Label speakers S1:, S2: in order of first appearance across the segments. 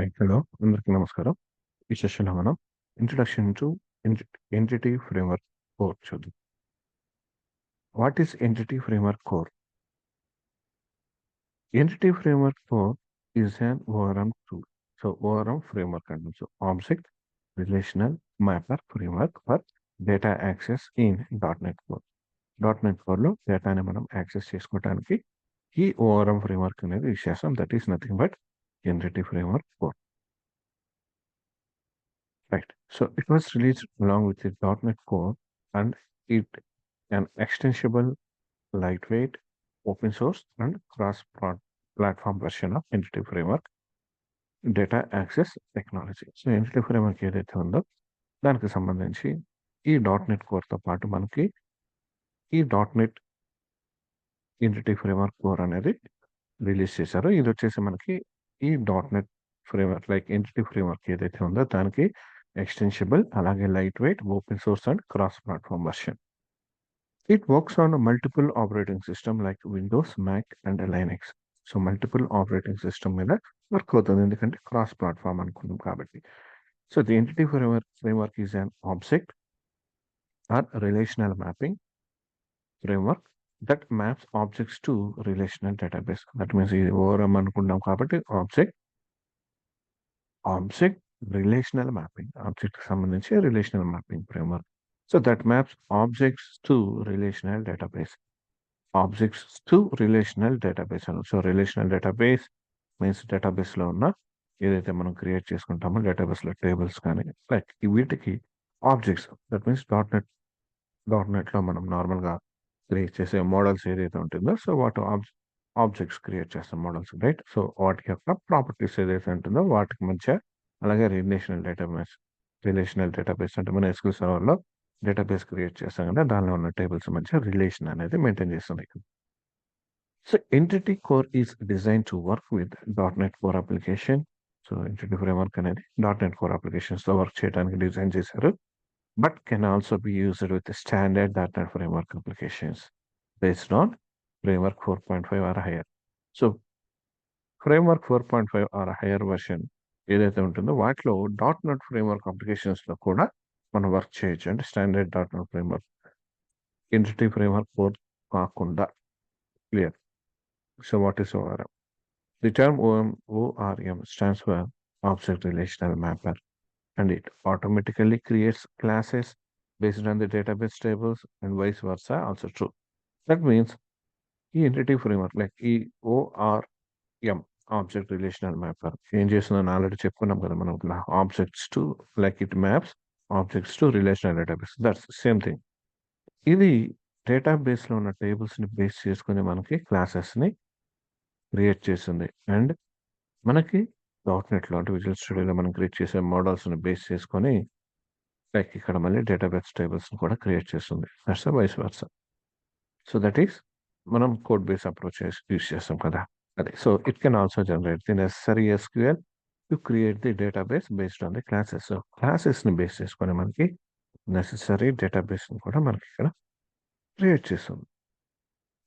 S1: Right. Hello. అందరికీ నమస్కారం. ఈ సెషన్‌లో మనం introduction to entity framework core చూద్దాం. What is entity framework core? Entity framework core is an ORM tool. So, ORM framework అంటాం. So, object relational mapper framework for data access in dot net core. Dot net కోర్‌లో డేటాని మనం access చేసుకోవటానికి ఈ ORM framework అనేది use చేస్తాం. That is nothing but entity framework core. Right. So it was released along with the .NET Core and it an extensible, lightweight, open source and cross-platform version of Entity Framework data access technology. So entity framework ఏదైతే ఉందో దానికి సంబంధించి ఈ .NET కోర్‌తో పాటు మనకి ఈ .NET entity framework core అనేది release చేశారు. ఇదొచ్చేసి మనకి ఈ .NET framework like entity framework ఏదైతే ఉందో దానికి ఎక్స్టెన్షిబుల్ అలాగే light weight open source and cross platform version. It works on a multiple operating system like Windows, Mac and Linux. So multiple operating system మీద work అవుతుంది ఎందుకంటే క్రాస్ ప్లాట్ఫామ్ అనుకున్నాం కాబట్టి. So the entity framework is an object or relational mapping framework that maps objects to relational database. That means ఇది ఓవరం అనుకున్నాం కాబట్టి object relational mapping ఆబ్జెక్ట్కి సంబంధించి relational mapping framework. So that maps objects to relational database. Objects to relational database అని. So relational database means డేటాబేస్లో ఉన్న ఏదైతే మనం క్రియేట్ చేసుకుంటామో డేటాబేస్లో టేబుల్స్ కానీ లైక్ వీటికి ఆబ్జెక్ట్స్ దట్ మీన్స్ డాట్ నెట్లో మనం నార్మల్గా క్రియేట్ చేసే మోడల్స్ ఏదైతే ఉంటుందో సో వాటి ఆబ్జెక్ట్స్ క్రియేట్ చేస్తాం మోడల్స్ రైట్. సో వాటి యొక్క ప్రాపర్టీస్ ఏదైతే ఉంటుందో వాటికి మధ్య అలాగే రిలేషనల్ డేటాబేస్ అంటే మన ఎస్క్యూఎల్ సర్వర్లో డేటాబేస్ క్రియేట్ చేస్తాం కదా దానిలో ఉన్న టేబుల్స్ మధ్య రిలేషన్ అనేది మెయింటైన్ చేస్తుంది. So entity core is design to work with .NET core application. So entity framework అనేది .NET కోర్ అప్లికేషన్స్లో వర్క్ చేయడానికి డిజైన్ చేశారు. But can also be used with standard .NET framework applications based on framework 4.5 or higher. So framework 4.5 or higher version ఏదైతే ఉంటుందో వాటిలో .NET framework అప్లికేషన్స్లో కూడా మనం work చేయొచ్చు. అంటే standard .NET framework entity framework 4 కాకుండా clear. So what is ORM? The term ORM stands for Object Relational Mapper and it automatically creates classes based on the database tables and vice versa also true. That means ఈ entity framework like ఈ ORM object relational mapper ఏం చేస్తుందని already చెప్పుకున్నాం కదా మనం objects to like it maps objects to relational database that's same thing. ఇది డేటాబేస్లో ఉన్న టేబుల్స్ని బేస్ చేసుకుని మనకి క్లాసెస్ని క్రియేట్ చేస్తుంది అండ్ మనకి .NETలో అంటే విజువల్ స్టూడియోలో మనం క్రియేట్ చేసే మోడల్స్ని బేస్ చేసుకొని లైక్ ఇక్కడ మళ్ళీ డేటాబేస్ టేబుల్స్ని కూడా క్రియేట్ చేస్తుంది that's vice versa. So that is మనం కోడ్ బేస్ అప్రోచ్ యూస్ చేస్తాం కదా అదే. So it can also generate the necessary SQL to create the database based on the classes. So క్లాసెస్ని బేస్ చేసుకొని మనకి నెసరీ డేటాబేస్ని కూడా మనకి ఇక్కడ క్రియేట్ చేస్తుంది.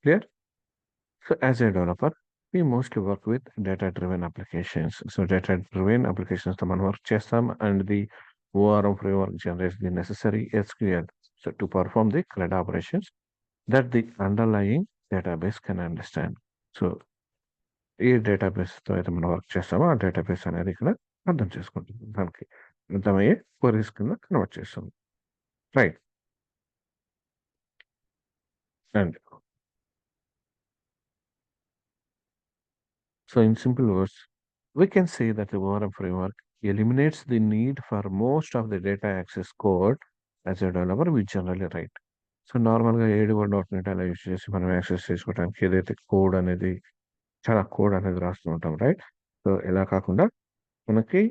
S1: Clear. So as a developer we mostly work with data-driven applications. So data-driven applications తో మనం వర్క్ చేస్తాం and the ORM framework generates the necessary SQL so to perform the CRUD operations that the underlying database can understand. So ఏ డేటాబేస్తో అయితే మనం work చేస్తామో ఆ database అనేది ఇక్కడ అర్థం చేసుకుంటుంది దానికి అర్థమయ్యే క్వరీస్ కింద కన్వర్ట్ చేస్తుంది right. And so in simple words we can say that the ORM framework eliminates the need for most of the data access code as a developer we generally write. So నార్మల్గా ADO.NET అలా use చేసి మనం access చేసుకోవడానికి ఏదైతే code అనేది చాలా code అనేది రాస్తూ ఉంటాం రైట్. సో ఇలా కాకుండా మనకి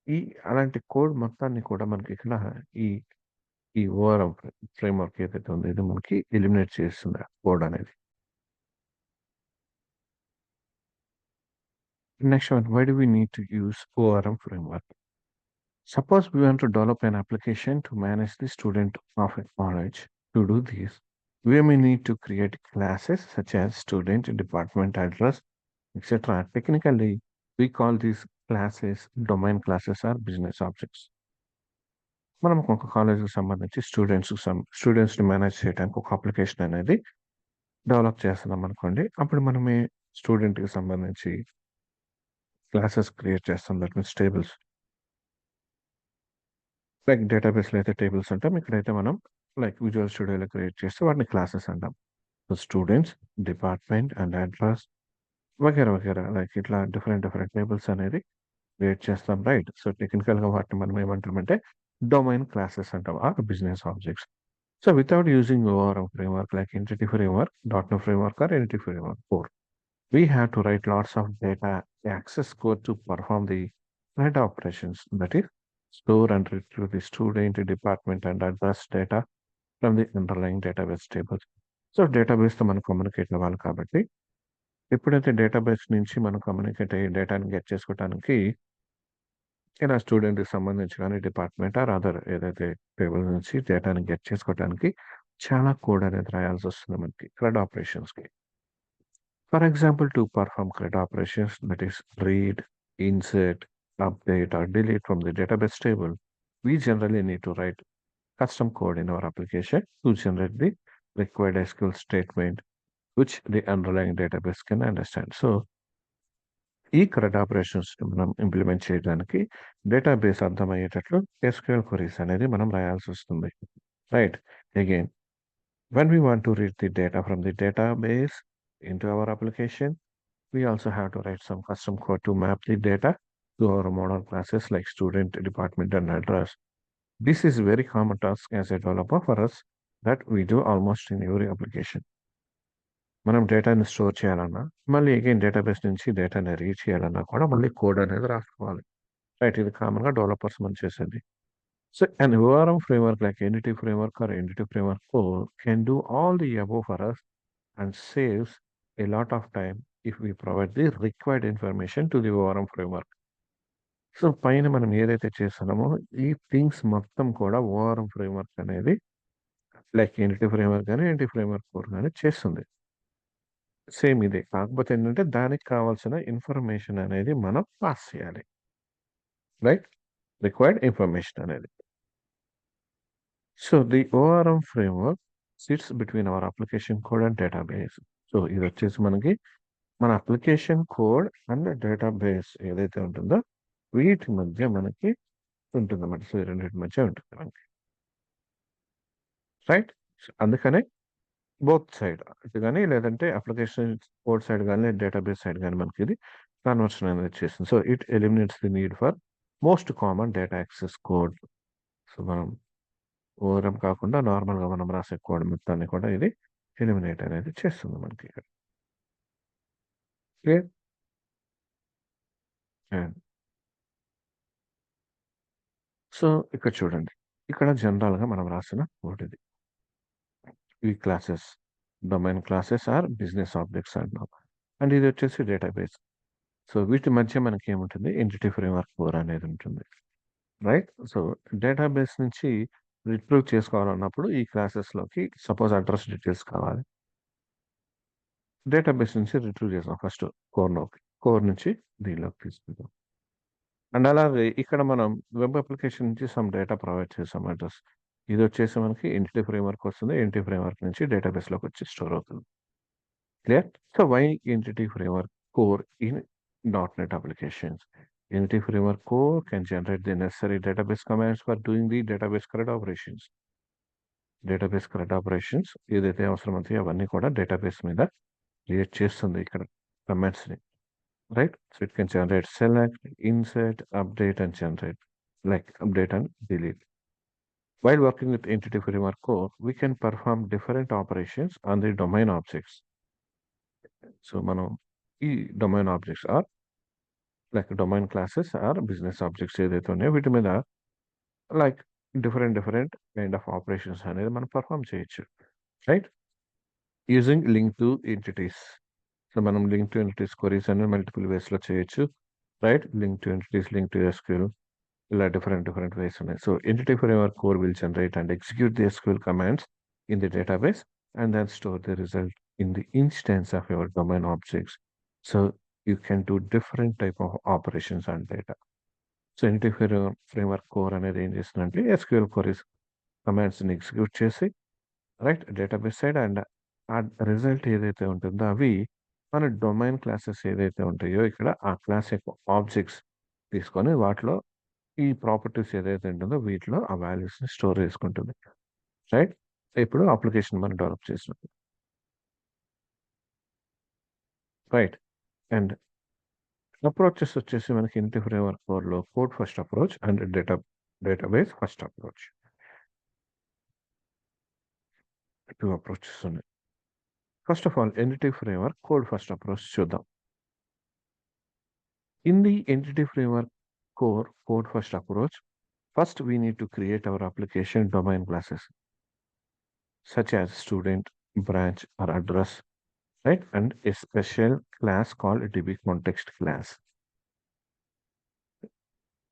S1: ఈ అలాంటి కోడ్ మొత్తాన్ని కూడా మనకి ఇక్కడ ఈ ఈ ఓఆర్ఎం ఫ్రేమ్వర్క్ ఏదైతే ఉందో ఇది మనకి ఎలిమినేట్ చేస్తుంది కోడ్ అనేది. Next one, why do we need to use ORM framework? Suppose we want to develop an application to manage the student of a college. To do this, we may need to create classes such as student, department address, etc. Technically, we call these classes, domain classes or business objects. మనం ఒక కాలేజ్‌కి సంబంధించి స్టూడెంట్స్‌ని manage చేయడానికి ఒక application అనేది develop చేస్తున్నాం అనుకోండి. అప్పుడు మనమే స్టూడెంట్‌కి సంబంధించి క్లాసెస్ క్రియేట్ చేస్తాం. That means tables. లైక్ డేటాబేస్‌లో అయితే టేబుల్స్ అంటాం. ఇక్కడైతే మనం లైక్ విజువల్ స్టూడియోలో క్రియేట్ చేస్తే వాటిని క్లాసెస్ అంటాం. So, students, department and address వగైరా వగైరా లైక్ ఇట్లా డిఫరెంట్ డిఫరెంట్ టేబుల్స్ అనేది క్రియేట్ చేస్తాం రైట్. సో, టెక్నికల్‌గా వాటిని మనం ఏమంటామంటే డొమైన్ క్లాసెస్ అంటాం or business objects. So without using ORM framework like Entity Framework, .NET Framework or Entity Framework 4, we have to write lots of data access code to perform the thread operations. That is, store and retrieve the student, department and address data from the underlying database tables. So డేటాబేస్తో మనం communicate అవ్వాలి కాబట్టి ఎప్పుడైతే database నుంచి మనం communicate అయ్యి డేటాని get చేసుకోవడానికి ఇలా స్టూడెంట్‌కి సంబంధించి గాని, డిపార్ట్‌మెంట్ ఆర్ అదర్ ఏదైతే టేబుల్ నుంచి డేటాని గెట్ చేసుకోవటానికి చాలా కోడ్ అనేది రాయాల్సొస్తుంది మనకి CRUD ఆపరేషన్స్‌కి. For example to perform CRUD operations that is read, insert, update or delete from the database table, we generally need to write custom code in our application to generate the required SQL statement which the underlying database can understand. So ఈ CRUD ఆపరేషన్స్‌ని మనం implement చేయడానికి database అర్థమయ్యేటట్లు SQL queries అనేది మనం రాయాల్సొస్తుంది. Right. Again when we want to read the data from the database into our application, we also have to write some custom code to map the data to our model classes like student, department, and address. This is very common task as a developer for us that we do almost in every application. మనం డేటాని store చేయాలన్నా, మళ్ళీ again database నుంచి డేటాని read చేయాలన్నా కూడా మళ్ళీ code అనేది రాసుకోవాలి. రైట్. ఇది కామన్‌గా డెవలపర్స్ మనం చేసేది. So an ORM framework like Entity Framework or Entity Framework 4 can do all the above for us and saves a lot of time if we provide the required information to the ORM framework. So, పైన మనం ఏదైతే చేస్తున్నామో ఈ things మొత్తం కూడా ORM framework అనేది like entity framework గాని, entity framework 4 గాని చేస్తుంది. సేమ్ ఇదే. కాకపోతే ఏంటంటే దానికి కావాల్సిన ఇన్ఫర్మేషన్ అనేది మనం పాస్ చేయాలి. రైట్? రిక్వైర్డ్ ఇన్ఫర్మేషన్ అనేది. So, the ORM framework sits between our application code and database. So, ఇదొచ్చేసి మనకి మన అప్లికేషన్ కోడ్ అండ్ డేటాబేస్ ఏదైతే ఉంటుందో వీటి మధ్య మనకి ఉంటుందన్నమాట. సో, ఈ రెండిటి మధ్య ఉంటుంది మనకి. రైట్? సో, అందుకనే బోత్ సైడ్ ఇటు గాని లేదంటే అప్లికేషన్ కోడ్ సైడ్ గాని, డేటాబేస్ సైడ్ గాని మనకిది కన్వర్షన్ అనేది చేస్తుంది. So, it eliminates the need for most common data access code. So, మనం ఓఆర్ఎం కాకుండా నార్మల్‌గా మనం రాసే కోడ్ మొత్తాన్ని కూడా ఇది ఎలిమినేట్ అనేది చేస్తుంది మనకి ఇక్కడ. క్లియర్? అండ్ సో, ఇక్కడ చూడండి. ఇక్కడ జనరల్‌గా మనం రాసిన కోడ్ ఇది. ఈ classes, domain classes or business objects అంటున్నాం. అండ్ ఇది వచ్చేసి డేటాబేస్. సో, వీటి మధ్య మనకేముంటుంది ఎంటిటీ ఫ్రేమ్‌వర్క్ 4 అనేది ఉంటుంది. రైట్? సో, డేటాబేస్ నుంచి రిట్రీవ్ చేసుకోవాలన్నప్పుడు ఈ క్లాసెస్‌లోకి సపోజ్ అడ్రెస్ డీటెయిల్స్ కావాలి. డేటాబేస్ నుంచి రిట్రీవ్ చేసాం ఫస్ట్ కోర్‌లోకి. కోర్ నుంచి దీనిలోకి తీసుకుంటాం. అండ్ అలాగే ఇక్కడ మనం వెబ్ అప్లికేషన్ నుంచి సమ్ డేటా ప్రొవైడ్ చేసాం అడ్రెస్. ఇదొచ్చేసి మనకి ఎంటిటీ ఫ్రేమ్‌వర్క్ వస్తుంది. ఎంటిటీ ఫ్రేమ్‌వర్క్ నుంచి డేటాబేస్‌లోకొచ్చి స్టోర్ అవుతుంది. Clear? So, why entity framework core in .NET applications? Entity Framework Core can generate the necessary database commands for doing the database CRUD operations. Database CRUD operations ఏదైతే అవసరమవుతాయో అవన్నీ కూడా database మీద create చేస్తుంది ఇక్కడ కమాండ్స్‌ని. Right? So, it can generate select, insert, update and generate like update and delete. While working with Entity Framework Core, we can perform different operations on the domain objects. So, మనం ఈ domain objects or like domain classes or business objects ఏదైతే ఉన్నాయో వీటి మీద like different kind of operations అనేది మనం perform చేయొచ్చు. Right? Using LINQ to entities. So, మనం లింక్ టు ఎంటిటీస్ క్వెరీస్ అనేవి మల్టిపుల్ వేస్‌లో చేయొచ్చు. Right? LINQ to entities, LINQ to SQL ఇలా డిఫరెంట్ వేస్ ఉన్నాయి. So, entity framework core will generate and execute the SQL commands in the database and then store the result in the instance of your domain objects. So, you can do different type of operations on data. So entity framework core అనేది ఏం చేస్తుందంటే SQL queries కమాండ్స్ని execute చేసి right database side and ఆ result ఏదైతే ఉంటుందో అవి మన డొమైన్ క్లాసెస్ ఏదైతే ఉంటాయో ఇక్కడ ఆ క్లాస్ యొక్క ఆబ్జెక్ట్స్ తీసుకొని వాటిలో ఈ ప్రాపర్టీస్ ఏదైతే ఉంటుందో వీటిలో ఆ వాల్యూస్ని స్టోర్ చేసుకుంటుంది రైట్ ఇప్పుడు అప్లికేషన్ మనం డెవలప్ చేసినప్పుడు రైట్ అండ్ అప్రోచెస్ వచ్చేసి మనకి ఇంటి ఫ్రేమ్వర్క్ కోర్లో code first approach and database first approach two approaches ఉన్నాయి first of all entity framework code first approach చూద్దాం in the entity framework core code first approach, first we need to create our application domain classes such as student, branch, or address, right? And a special class called DB context class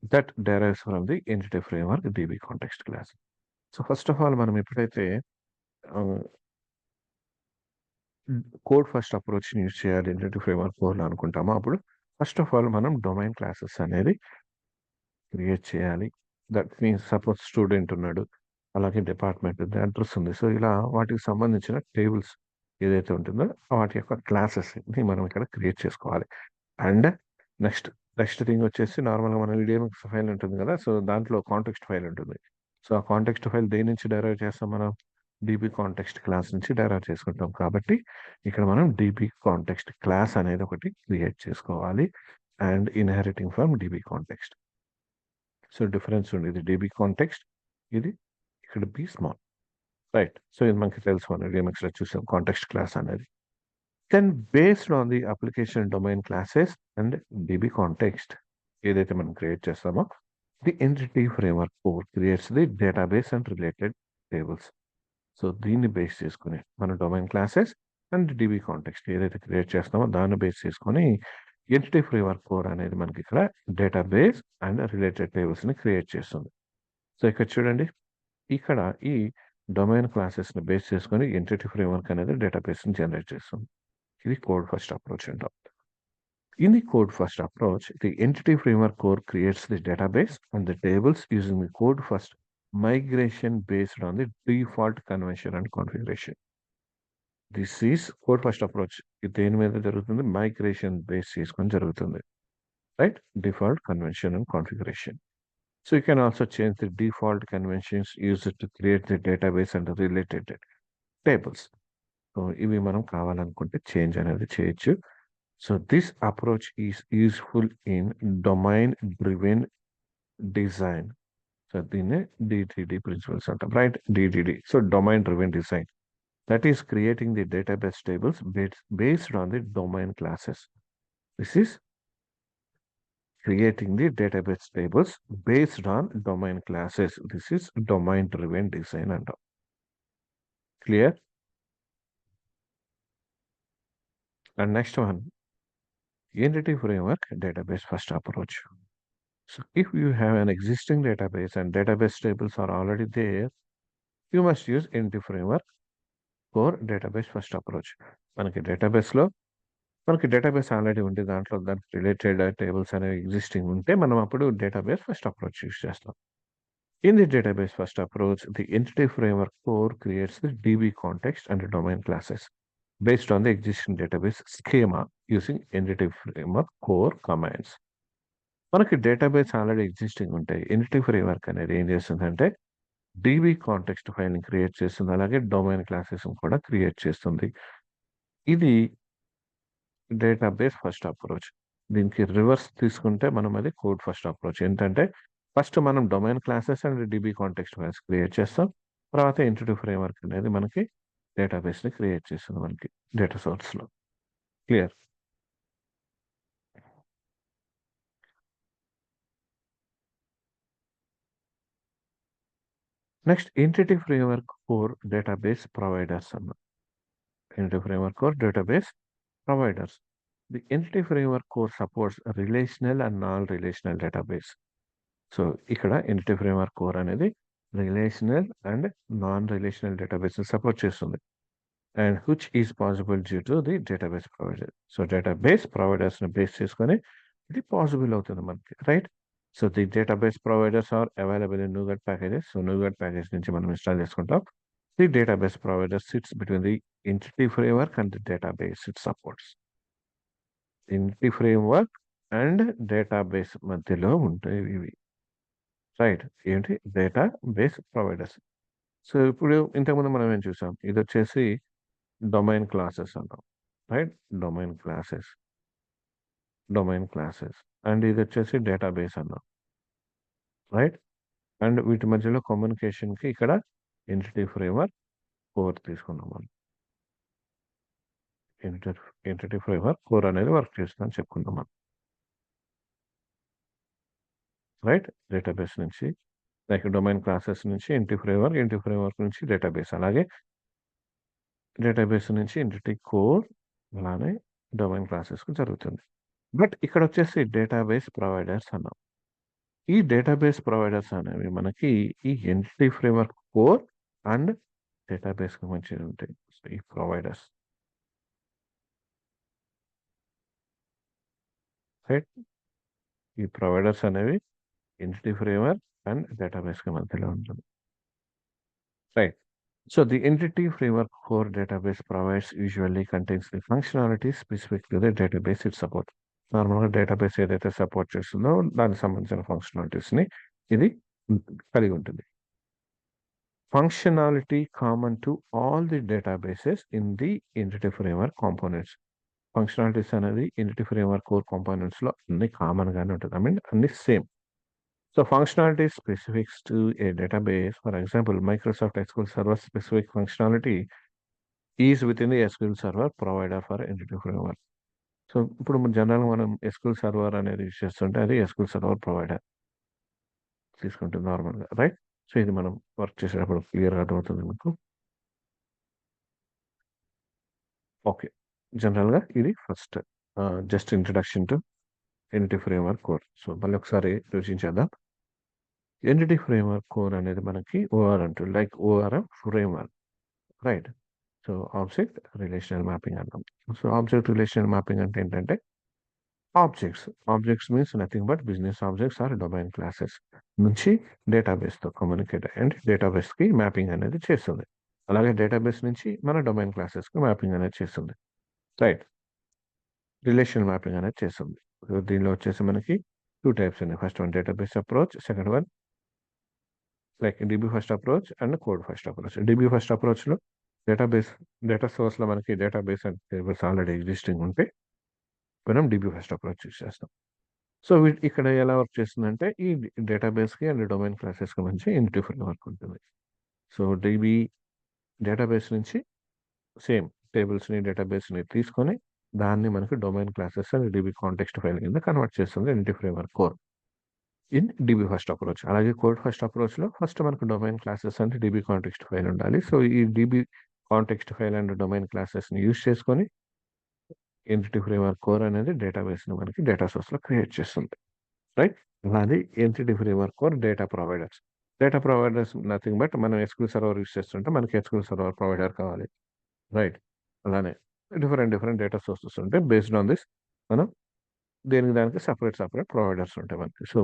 S1: that derives from the entity framework DB context class. So first of all, మనం ఎప్పుడైతే code first approach use చేయాలి entity framework కోడ్లో అనుకుంటామో అప్పుడు first of all మనం domain classes అనేది create చేయాలి that means suppose student ఉన్నాడు అలాగే డిపార్ట్మెంట్ ఉంది అడ్రస్ ఉంది సో ఇలా వాటికి సంబంధించిన టేబుల్స్ ఏదైతే ఉంటుందో వాటి యొక్క క్లాసెస్ని మనం ఇక్కడ క్రియేట్ చేసుకోవాలి అండ్ నెక్స్ట్ నెక్స్ట్ థింగ్ వచ్చేసి నార్మల్గా మన ఈడిఎంఎక్స్ ఫైల్ ఉంటుంది కదా సో దాంట్లో కాంటెక్స్ట్ ఫైల్ ఉంటుంది సో ఆ కాంటెక్స్ట్ ఫైల్ దేని నుంచి డెరైవ్ చేస్తాం మనం డీబీ కాంటెక్స్ట్ క్లాస్ నుంచి డెరైవ్ చేసుకుంటాం కాబట్టి ఇక్కడ మనం డీబీ కాంటెక్స్ట్ క్లాస్ అనేది ఒకటి క్రియేట్ చేసుకోవాలి and inheriting from DB context so difference ఉంది ఇది డీబీ కాంటెక్స్ట్ ఇది ఇక్కడ బి స్మాల్ రైట్ సో ఇది మనకి తెలుసు మనం డిఎంఎక్స్లో చూసాం కాంటెక్స్ట్ క్లాస్ అనేది then based on the application domain classes and DB context ఏదైతే మనం క్రియేట్ చేస్తామో the entity framework core creates the database and related tables so దీన్ని బేస్ చేసుకుని మన domain classes and DB context ఏదైతే క్రియేట్ చేస్తామో దాన్ని బేస్ చేసుకొని ఎంటిటీ ఫ్రేమ్వర్క్ కోర్ అనేది మనకి ఇక్కడ డేటాబేస్ అండ్ రిలేటెడ్ టేబుల్స్ని క్రియేట్ చేస్తుంది సో ఇక్కడ చూడండి ఇక్కడ ఈ డొమైన్ క్లాసెస్ని బేస్ చేసుకొని ఎంటిటీ ఫ్రేమ్వర్క్ అనేది డేటాబేస్ని జనరేట్ చేస్తుంది ఇది కోడ్ ఫస్ట్ అప్రోచ్ అంటాం in the code first approach the entity framework core creates the database and the tables using the code first migration based on the default convention and configuration this is code first approach ఇది దేని మీద జరుగుతుంది migration base చేసుకొని జరుగుతుంది right default convention and configuration so you can also change the default conventions used to create the database and the related tables. So ఇవి మనం కావాలనుకుంటే change అనేది చేయొచ్చు so this approach is useful in domain driven design so దీన్ని DTD principles అంటాం right DTD so domain driven design that is creating the database tables based on the domain classes this is creating the database tables based on domain classes. This is domain driven design and all. Clear? And next one, entity framework database first approach. So if you have an existing database and database tables are already there, you must use entity framework for database first approach. మనకి database already ఉంది దాంట్లో దానికి related tables అనేవి existing ఉంటే మనం అప్పుడు database first approach use చేస్తాం in the database first approach the entity framework core creates the DB context and domain classes based on the existing database schema using entity framework core commands మనకి database already existing ఉంటాయి entity framework అనేది ఏం చేస్తుందంటే DB context ఫైల్ని create చేస్తుంది అలాగే domain classes కూడా create చేస్తుంది ఇది డేటాబేస్ ఫస్ట్ అప్రోచ్ దీనికి రివర్స్ తీసుకుంటే మనం అది కోడ్ ఫస్ట్ అప్రోచ్ ఏంటంటే ఫస్ట్ మనం domain classes and DB context files create చేస్తాం తర్వాత ఎంటిటీ ఫ్రేమ్వర్క్ అనేది మనకి డేటాబేస్ని క్రియేట్ చేస్తుంది మనకి డేటా సోర్స్లో clear next entity framework core database providers అన్న entity framework core database providers. The entity framework core supports relational and non-relational database. So ఇక్కడ entity framework core అనేది relational and non relational database support చేస్తుంది and which is possible due to the database provider. So database ప్రొవైడర్స్ని base చేసుకొని ఇది possible అవుతుంది మనకి, right? So the database providers are available in NuGet packages. So NuGet package నుంచి మనం install చేసుకుంటాం. The database provider sits between the entity framework and the database it supports. Entity framework and database మధ్యలో ఉంటాయి ఇవి, right? ఏంటి? Database providers. So ఇప్పుడు ఇంతకుముందు మనం ఏం చూసాం? ఇది వచ్చేసి డొమైన్ క్లాసెస్ అన్నాం, right? Domain classes, domain classes. And ఇది వచ్చేసి డేటాబేస్ అన్నాం, రైట్? అండ్ వీటి మధ్యలో కమ్యూనికేషన్కి ఇక్కడ ఎంటిటీ ఫ్రేమ్వర్క్ కోర్ తీసుకున్నాం మనం. ఎంటిటీ ఫ్రేమ్వర్క్ కోర్ అనేది వర్క్ చేస్తుందని చెప్పుకుందాం మనం, రైట్? డేటాబేస్ నుంచి లైక్ డొమైన్ క్లాసెస్ నుంచి ఎంటిటీ ఫ్రేమ్వర్క్ నుంచి డేటాబేస్, అలాగే డేటాబేస్ నుంచి ఎంటిటీ కోర్, అలానే డొమైన్ క్లాసెస్కి జరుగుతుంది. బట్ ఇక్కడ వచ్చేసి డేటాబేస్ ప్రొవైడర్స్ అన్నాం. ఈ డేటాబేస్ ప్రొవైడర్స్ అనేవి మనకి ఈ ఎంటిటీ ఫ్రేమ్వర్క్ కోర్ అండ్ డేటాబేస్కి మంచిగా ఉంటాయి. సో ఈ ప్రొవైడర్స్, రైట్? ఈ ప్రొవైడర్స్ అనేవి ఎంటిటీ ఫ్రేమ్వర్క్ అండ్ డేటాబేస్కి మధ్యలో ఉంటుంది, right? So the entity framework core database provides usually contains the functionality specific to the database it supports. నార్మల్గా డేటాబేస్ ఏదైతే సపోర్ట్ చేస్తుందో దానికి సంబంధించిన ఫంక్షనాలిటీస్ని ఇది కలిగి ఉంటుంది. Functionality common to all the databases in the entity framework components. Functionalities అనేది entity framework core కాంపోనెంట్స్లో అన్ని కామన్గానే ఉంటుంది. ఐ మీన్ అన్ని same. So functionality specifics to a database, for example, Microsoft SQL Server specific functionality is within the SQL Server provider for entity framework. So ఇప్పుడు జనరల్గా మనం SQL server అనేది use చేస్తుంటే అది SQL server provider తీసుకుంటుంది నార్మల్గా, right? So ఇది మనం వర్క్ చేసేటప్పుడు క్లియర్గా అర్థమవుతుంది మీకు. ఓకే, జనరల్గా ఇది first just introduction to entity framework core. So మళ్ళీ ఒకసారి రివిజన్ చేద్దాం. ఎంటిటీ ఫ్రేమ్వర్క్ కోర్ అనేది మనకి ఓఆర్ అంటూ, like ORM framework, right? So object relational mapping అంటాం. సో ఆబ్జెక్ట్ రిలేషనల్ మ్యాపింగ్ అంటే ఏంటంటే objects means nothing but business objects or domain classes నుంచి డేటాబేస్తో కమ్యూనికేట్ అండ్ డేటాబేస్కి మ్యాపింగ్ అనేది చేస్తుంది. అలాగే డేటాబేస్ నుంచి మన డొమైన్ క్లాసెస్కి మ్యాపింగ్ అనేది చేస్తుంది, రైట్? రిలేషనల్ మ్యాపింగ్ అనేది చేస్తుంది. సో దీనిలో వచ్చేసి మనకి 2 టైప్స్ ఉన్నాయి. First one database approach, second one like DB first approach and code first approach. DB first అప్రోచ్లో డేటా సోర్స్లో మనకి database and tables already existing ఉంటే మనం DB ఫస్ట్ అప్రోచ్ యూస్ చేస్తాం. సో ఇక్కడ ఎలా వర్క్ చేస్తుందంటే ఈ డేటాబేస్కి అండ్ డొమైన్ క్లాసెస్కి మంచి ఎంటిటీ ఫ్రేమ్వర్క్ ఉంటుంది. సో DB డేటాబేస్ నుంచి సేమ్ టేబుల్స్ని డేటాబేస్ని తీసుకొని దాన్ని మనకి domain classes and DB context file కింద కన్వర్ట్ చేస్తుంది entity framework core in DB first approach. అలాగే కోడ్ ఫస్ట్ అప్రోచ్లో ఫస్ట్ మనకు డొమైన్ క్లాసెస్ అంటే DB కాంటెక్స్ట్ ఫైల్ ఉండాలి. సో ఈ DB context file and domain క్లాసెస్ని యూజ్ చేసుకొని ఎంటిటీ ఫ్రేమ్వర్క్ కోర్ అనేది డేటాబేస్ని మనకి డేటా సోర్స్లో క్రియేట్ చేస్తుంది, రైట్? అది entity framework core data providers nothing but మనం SQL సర్వర్ యూస్ చేస్తుంటే మనకి SQL సర్వర్ ప్రొవైడర్ కావాలి, రైట్? అలానే డిఫరెంట్ డేటా సోర్సెస్ ఉంటాయి. బేస్డ్ ఆన్ దిస్ మనం దానికి సపరేట్ ప్రొవైడర్స్ ఉంటాయి మనకి. సో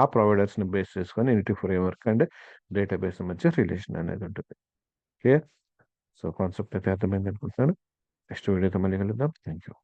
S1: ఆ ప్రొవైడర్స్ని బేస్ చేసుకొని ఎంటిటీ ఫ్రేమ్వర్క్ అండ్ డేటాబేస్ మధ్య రిలేషన్ అనేది ఉంటుంది. క్లియర్? సో కాన్సెప్ట్ అయితే అర్థమైంది అనుకుంటున్నాను. నెక్స్ట్ వీడియోతో మళ్ళీ కలుద్దాం. Thank you.